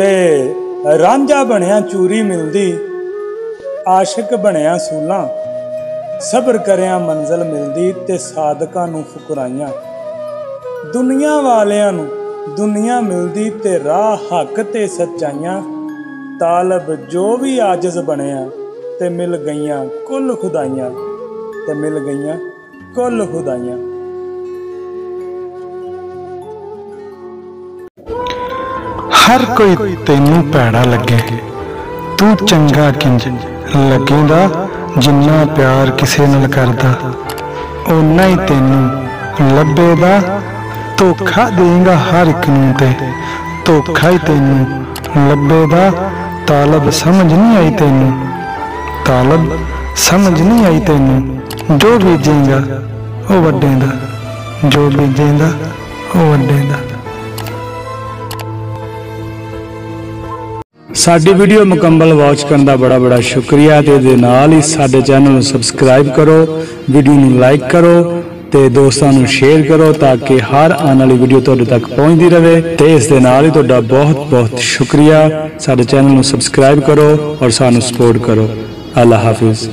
ते रांझा बनया चूरी मिलदी, आशिक बनया सूलां, सबर करया मंजिल मिलदी ते साधकां नूं फुकराइयां। दुनिया वालियां नूं दुनिया मिलदी ते राह हक ते सच्चाइयां। तालब जो भी आजिज़ बनया ते मिल गईयां कुल खुदाइयां, ते मिल गईयां कुल खुदाइयां। हर कोई तेनू भैड़ा लगे, तू चंगा किंज लगेगा। जिन्ना प्यार किसे नाल करदा, उन्ना ही तेनू लभेगा। धोखा देगा हर एक नूं ते धोखा ही तेनू लभेगा। तालब समझ नहीं आई तेनू, तालब समझ नहीं आई तेनू। जो बीजेगा वो वड्डेगा, जो बीजेगा वो वड्डेगा। साडी वीडियो मुकम्मल वॉच करने का बड़ा बड़ा शुक्रिया। ते दे नाल ही साडे चैनल नूं सबसक्राइब करो, वीडियो नूं लाइक करो ते दोस्तां नूं शेयर करो ताकि हर आने वाली वीडियो तुहाडे तक पहुंचती रहे। ते इस दे नाल ही तुहाडा बहुत बहुत शुक्रिया। साडे चैनल नूं सबसक्राइब करो और सानूं सपोर्ट करो। अल्लाह हाफिज़।